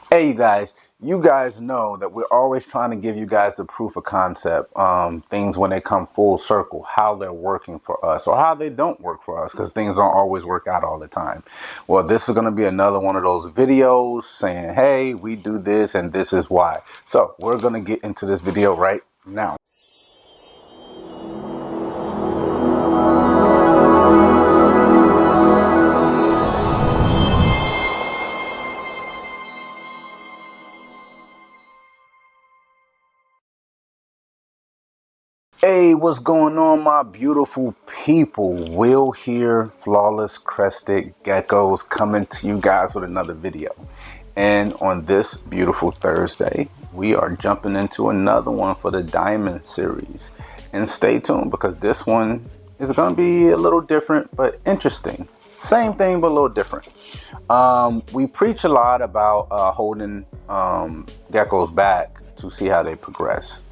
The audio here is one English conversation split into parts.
Hey you guys know that we're always trying to give you guys the proof of concept, things when they come full circle, how they're working for us or how they don't work for us, because things don't always work out all the time. Well, this is going to be another one of those videos saying, hey, we do this and this is why. So we're going to get into this video right now. Hey, what's going on, my beautiful people? Will here, flawless crested geckos, coming to you guys with another video. And on this beautiful Thursday, we are jumping into another one for the Diamond series. And stay tuned, because this one is going to be a little different but interesting. Same thing but a little different. We preach a lot about holding geckos back to see how they progress.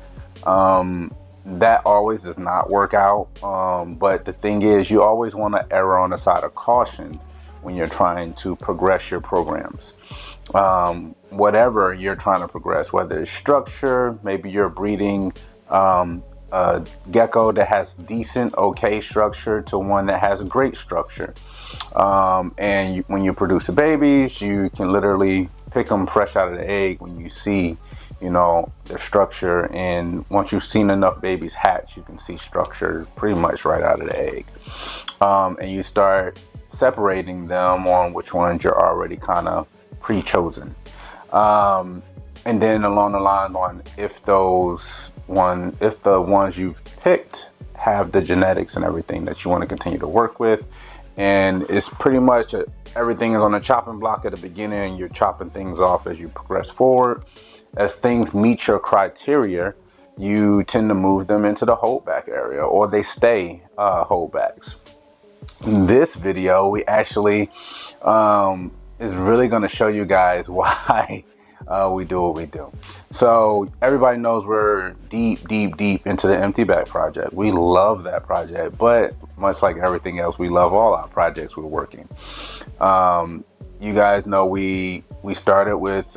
That always does not work out, but the thing is, you always want to err on the side of caution when you're trying to progress your programs. Whatever you're trying to progress, whether it's structure, maybe you're breeding a gecko that has decent, okay structure to one that has great structure. When you produce the babies, you can literally pick them fresh out of the egg when you see, their structure. And once you've seen enough babies hatch, you can see structure pretty much right out of the egg. And you start separating them on which ones you're already kind of pre-chosen. And then along the line on if the ones you've picked have the genetics and everything that you want to continue to work with. And it's pretty much everything is on the chopping block at the beginning, and you're chopping things off as you progress forward. As things meet your criteria, you tend to move them into the holdback area, or they stay holdbacks. In this video, we actually is really going to show you guys why we do what we do. So everybody knows we're deep into the empty bag project. We love that project, but much like everything else, we love all our projects we're working. You guys know we started with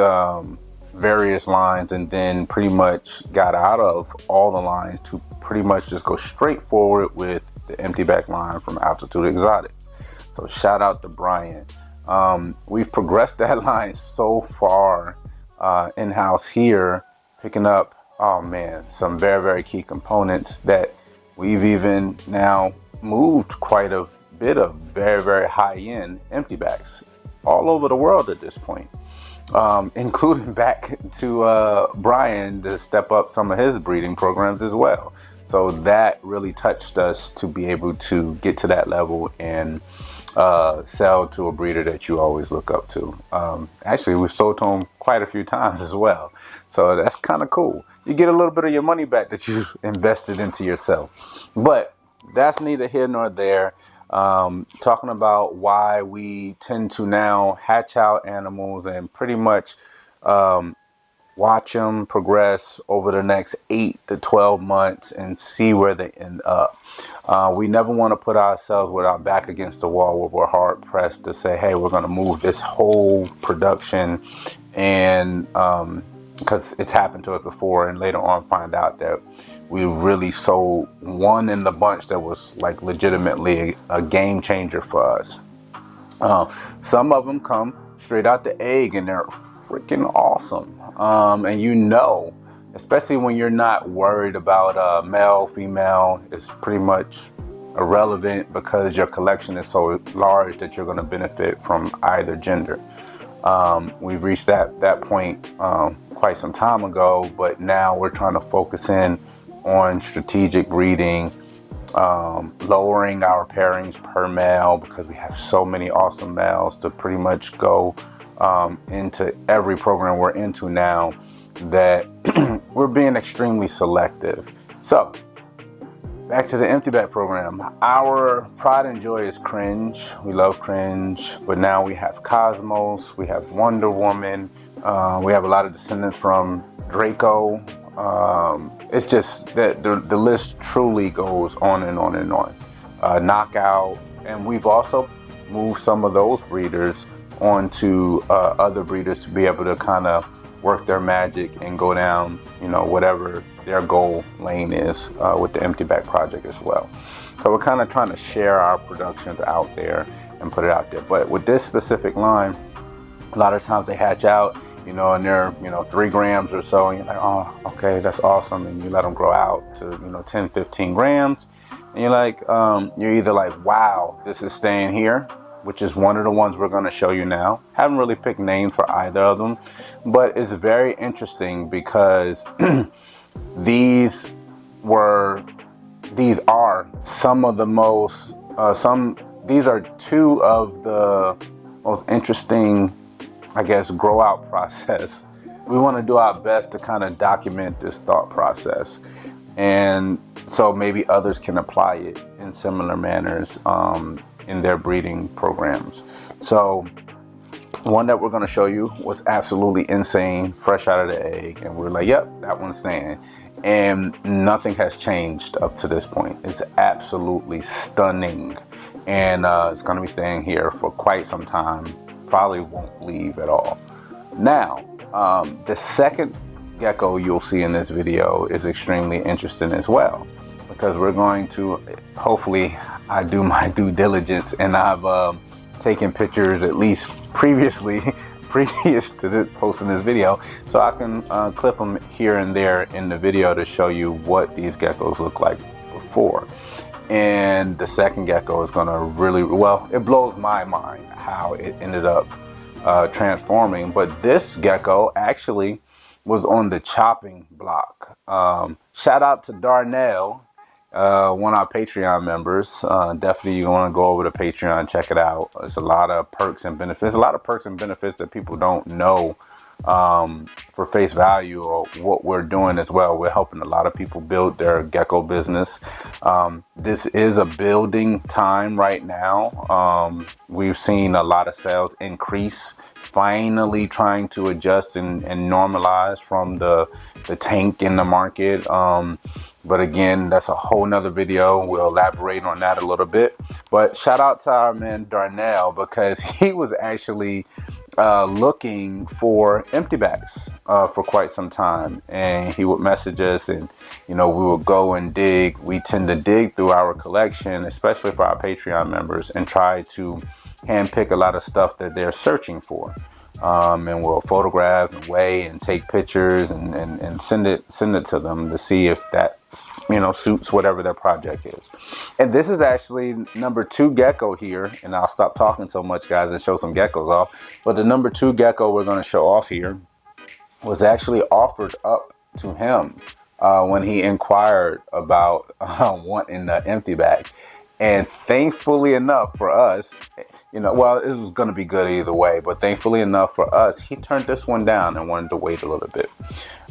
various lines, and then pretty much got out of all the lines to pretty much just go straight forward with the empty bag line from Altitude Exotics. So shout out to Brian. We've progressed that line so far in-house here, picking up, oh man, some very key components that we've even now moved quite a bit of very high-end empty bags all over the world at this point, including back to Brian to step up some of his breeding programs as well. So that really touched us to be able to get to that level and sell to a breeder that you always look up to. Actually, we've sold to him quite a few times as well. So that's kind of cool. You get a little bit of your money back that you invested into yourself. But that's neither here nor there. Talking about why we tend to now hatch out animals and pretty much watch them progress over the next 8 to 12 months and see where they end up. We never want to put ourselves with our back against the wall where we're hard pressed to say, hey, we're going to move this whole production, and because it's happened to us before, and later on find out that we really sold one in the bunch that was like legitimately a game changer for us. Some of them come straight out the egg and they're freaking awesome. And especially when you're not worried about male, female, it's pretty much irrelevant because your collection is so large that you're going to benefit from either gender. We've reached that point quite some time ago, but now we're trying to focus in on strategic breeding, lowering our pairings per male, because we have so many awesome males to pretty much go into every program we're into now, that we're being extremely selective. So back to the empty bag program. Our pride and joy is Cringe. We love Cringe, but now we have Cosmos, we have Wonder Woman, we have a lot of descendants from Draco. It's just that the list truly goes on and on. Knockout, and we've also moved some of those breeders onto other breeders to be able to kind of work their magic and go down, you know, whatever their goal lane is with the empty bag project as well. So we're kind of trying to share our productions out there and put it out there. But with this specific line, a lot of times they hatch out, you know, and they're, you know, 3 grams or so, and you're like, oh, okay, that's awesome. And you let them grow out to, you know, 10, 15 grams. And you're like, you're either like, wow, this is staying here, which is one of the ones we're going to show you now. Haven't really picked names for either of them, but it's very interesting because these are some of the most, these are 2 of the most interesting, I guess, grow out process. We want to do our best to kind of document this thought process, and so maybe others can apply it in similar manners in their breeding programs. So one that we're going to show you was absolutely insane, fresh out of the egg, and we're like, yep, that one's staying. And nothing has changed up to this point. It's absolutely stunning, and it's going to be staying here for quite some time. Probably won't leave at all. Now, the second gecko you'll see in this video is extremely interesting as well, because we're going to, hopefully I do my due diligence, and I've taken pictures at least previous to posting this video, so I can clip them here and there in the video to show you what these geckos look like before. And the second gecko is gonna really, well, it blows my mind how it ended up transforming. But this gecko actually was on the chopping block. Shout out to Darnell, one of our Patreon members. Definitely you want to go over to Patreon, check it out. There's a lot of perks and benefits, that people don't know for face value or what we're doing as well. We're helping a lot of people build their gecko business. This is a building time right now. We've seen a lot of sales increase, finally trying to adjust and normalize from the tank in the market. But again, that's a whole nother video. We'll elaborate on that a little bit. But shout out to our man Darnell, because he was actually looking for empty bags for quite some time, and he would message us, and you know, we would go and dig. We tend to dig through our collection, especially for our Patreon members, and try to handpick a lot of stuff that they're searching for. And we'll photograph and weigh and take pictures and send it to them to see if that, you know, suits whatever their project is. And this is actually number 2 gecko here, and I'll stop talking so much, guys, and show some geckos off. But the number 2 gecko we're going to show off here was actually offered up to him when he inquired about wanting the empty bag. And thankfully enough for us, you know, well, it was going to be good either way, but thankfully enough for us, he turned this one down and wanted to wait a little bit.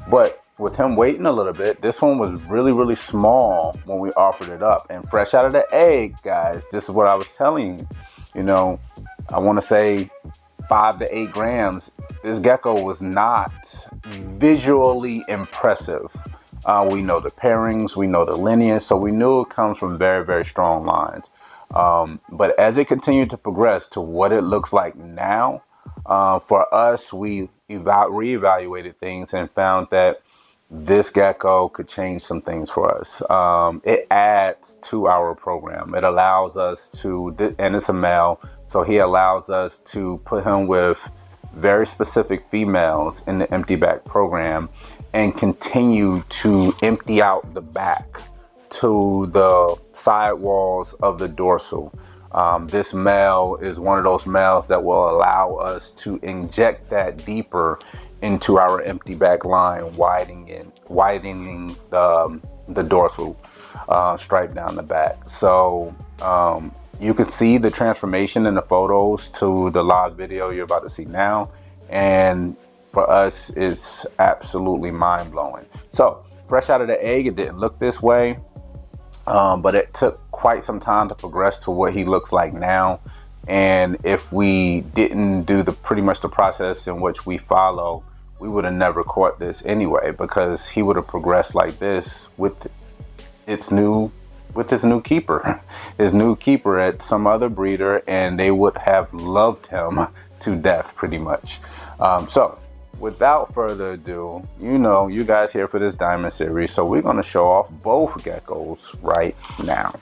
But with him waiting a little bit, this one was really, really small when we offered it up, and fresh out of the egg, guys. This is what I was telling you. You know, I want to say 5 to 8 grams. This gecko was not visually impressive. We know the pairings, we know the lineage, so we knew it comes from very, very strong lines. But as it continued to progress to what it looks like now, for us, we reevaluated things and found that this gecko could change some things for us. It adds to our program. It allows us to, and it's a male, so he allows us to put him with very specific females in the empty back program and continue to empty out the back to the sidewalls of the dorsal. This male is one of those males that will allow us to inject that deeper into our empty back line, widening the dorsal stripe down the back. So you can see the transformation in the photos to the live video you're about to see now, and for us it's absolutely mind-blowing. So fresh out of the egg, it didn't look this way, but it took quite some time to progress to what he looks like now. And if we didn't do pretty much the process in which we follow, we would have never caught this anyway, because he would have progressed like this with his new keeper, his new keeper at some other breeder, and they would have loved him to death pretty much. So without further ado, you guys here for this diamond series, so we're going to show off both geckos right now.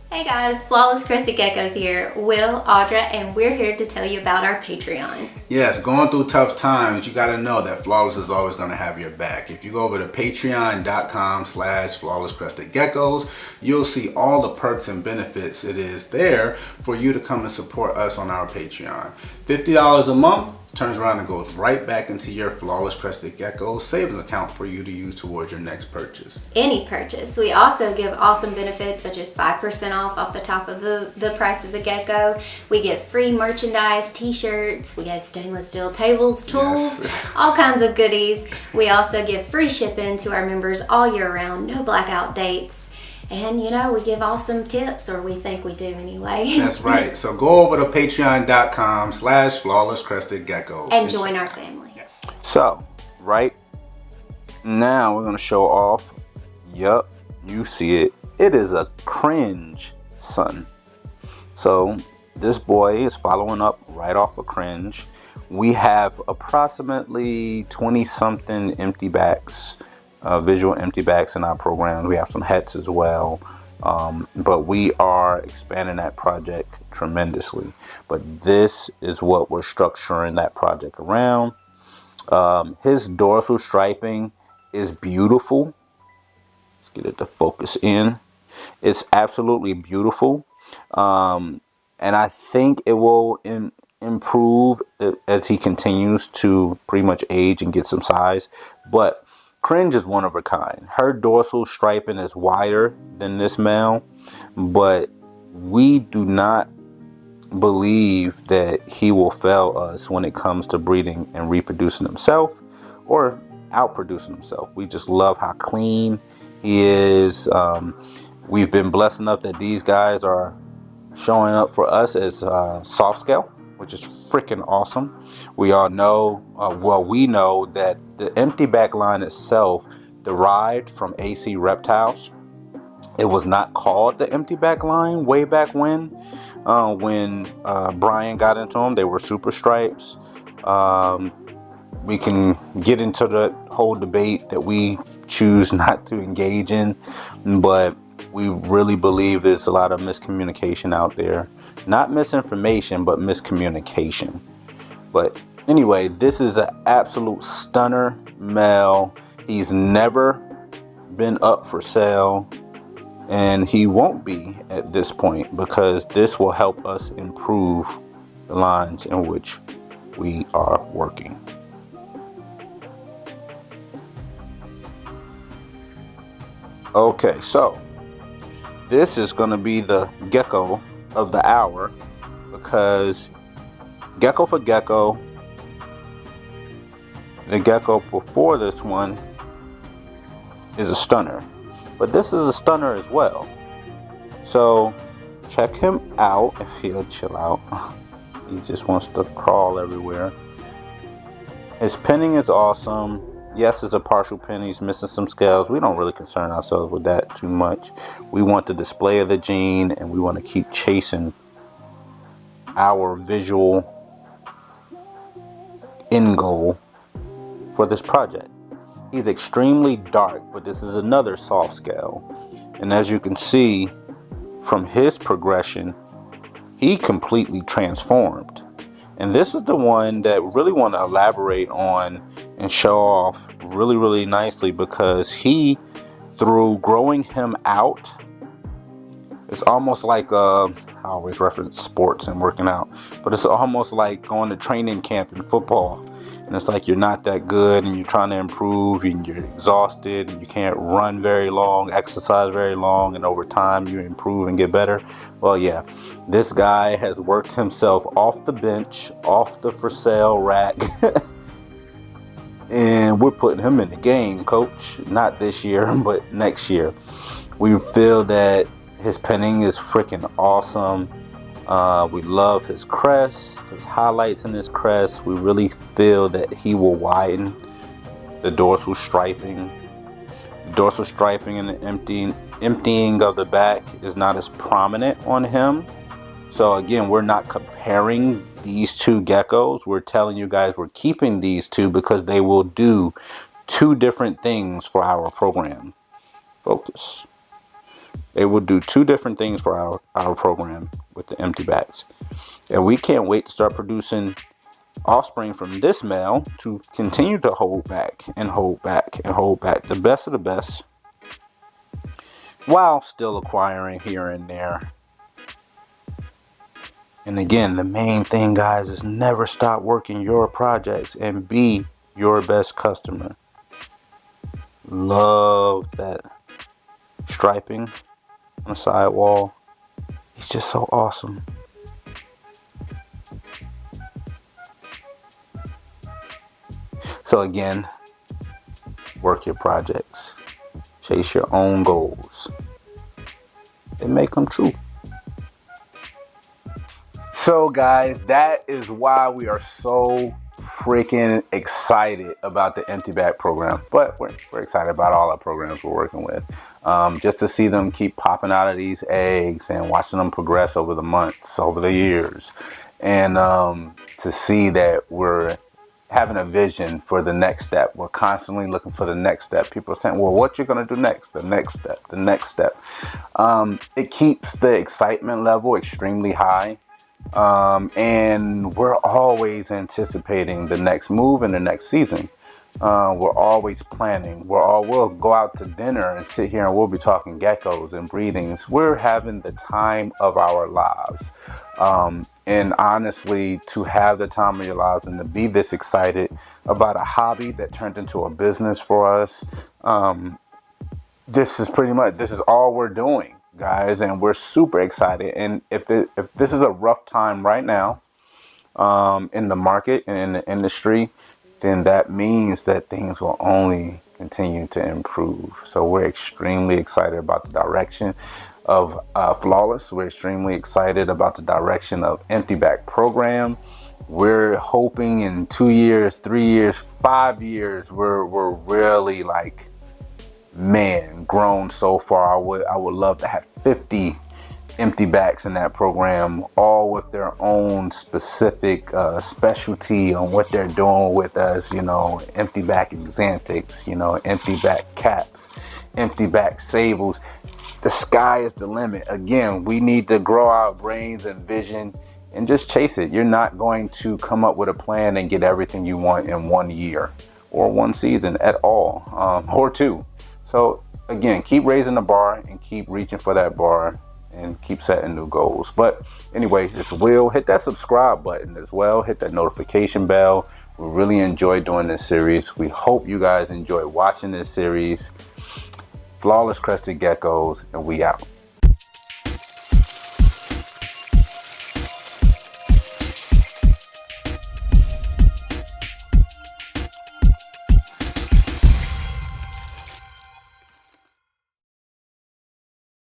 Hey guys, Flawless Crested Geckos here, Will, Audra, and we're here to tell you about our Patreon. Yes, going through tough times, you got to know that Flawless is always going to have your back. If you go over to patreon.com/flawlesscrestedgeckos, you'll see all the perks and benefits it is there for you to come and support us on our Patreon. $50 a month turns around and goes right back into your Flawless Crested Geckos savings account for you to use towards your next purchase. Any purchase. We also give awesome benefits such as 5% off the top of the price of the gecko. We give free merchandise, t-shirts, we have stainless steel tables, tools, yes. All kinds of goodies. We also give free shipping to our members all year round, no blackout dates. And we give awesome tips, or we think we do anyway. That's right. So go over to patreon.com/flawlesscrestedgeckos and join our family. Yes. So right now we're going to show off. Yup, you see it. It is a cringe son. So this boy is following up right off of cringe. We have approximately 20 something empty backs. Visual empty backs in our programs. We have some hats as well, but we are expanding that project tremendously. But this is what we're structuring that project around. His dorsal striping is beautiful. Let's get it to focus in. It's absolutely beautiful, and I think it will improve as he continues to pretty much age and get some size. But Cringe is one of a kind. Her dorsal striping is wider than this male, but we do not believe that he will fail us when it comes to breeding and reproducing himself or outproducing himself. We just love how clean he is. We've been blessed enough that these guys are showing up for us as soft scale, which is freaking awesome. We all know, we know that the empty back line itself derived from AC Reptiles. It was not called the empty back line way back when Brian got into them. They were super stripes. We can get into the whole debate that we choose not to engage in, but we really believe there's a lot of miscommunication out there. Not misinformation, but miscommunication. But anyway, this is an absolute stunner male. He's never been up for sale, and he won't be at this point, because this will help us improve the lines in which we are working. Okay, so this is going to be the gecko of the hour, because gecko for gecko, the gecko before this one is a stunner, but this is a stunner as well. So check him out if he'll chill out. He just wants to crawl everywhere. His pinning is awesome. Yes, it's a partial pin. He's missing some scales. We don't really concern ourselves with that too much. We want the display of the gene, and we want to keep chasing our visual end goal for this project. He's extremely dark, but this is another soft scale. And as you can see from his progression, he completely transformed. And this is the one that really want to elaborate on and show off really, really nicely, because he, through growing him out, it's almost like I always reference sports and working out, but it's almost like going to training camp in football. And it's like you're not that good and you're trying to improve and you're exhausted and you can't run very long, exercise very long, and over time you improve and get better. Well, yeah, this guy has worked himself off the bench, off the for sale rack, and we're putting him in the game, coach. Not this year, but next year. We feel that his pinning is freaking awesome. We love his crest, his highlights in his crest. We really feel that he will widen the dorsal striping. The dorsal striping and the emptying of the back is not as prominent on him. So again, we're not comparing these 2 geckos, we're telling you guys we're keeping these 2 because they will do 2 different things for our program. Focus. They will do 2 different things for our program with the empty bags. And we can't wait to start producing offspring from this male to continue to hold back and hold back and hold back the best of the best, while still acquiring here and there. And again, the main thing, guys, is never stop working your projects and be your best customer. Love that striping on the sidewall. It's just so awesome. So again, work your projects. Chase your own goals. And make them true. So guys, that is why we are so freaking excited about the empty bag program. But we're excited about all our programs we're working with. Just to see them keep popping out of these eggs and watching them progress over the months, over the years. And to see that we're having a vision for the next step. We're constantly looking for the next step. People are saying, well, what you're going to do next? The next step, the next step. It keeps the excitement level extremely high. And we're always anticipating the next move in the next season. We're always planning. We'll go out to dinner and sit here and we'll be talking geckos and breedings. We're having the time of our lives. And honestly, to have the time of your lives and to be this excited about a hobby that turned into a business for us, this is all we're doing, guys, and we're super excited. And if this is a rough time right now, in the market and in the industry, then that means that things will only continue to improve. So we're extremely excited about the direction of Flawless. We're extremely excited about the direction of Empty Bag Program. We're hoping in 2 years, 3 years, 5 years, we're really like, man, grown so far. I would love to have 50 empty bags in that program, all with their own specific specialty on what they're doing with us. Empty back exantics, empty back caps, empty back sables. The sky is the limit. Again, we need to grow our brains and vision and just chase it. You're not going to come up with a plan and get everything you want in 1 year or 1 season at all, or 2. So again, keep raising the bar and keep reaching for that bar and keep setting new goals. But anyway, just hit that subscribe button as well. Hit that notification bell. We really enjoy doing this series. We hope you guys enjoy watching this series. Flawless Crested Geckos, and we out.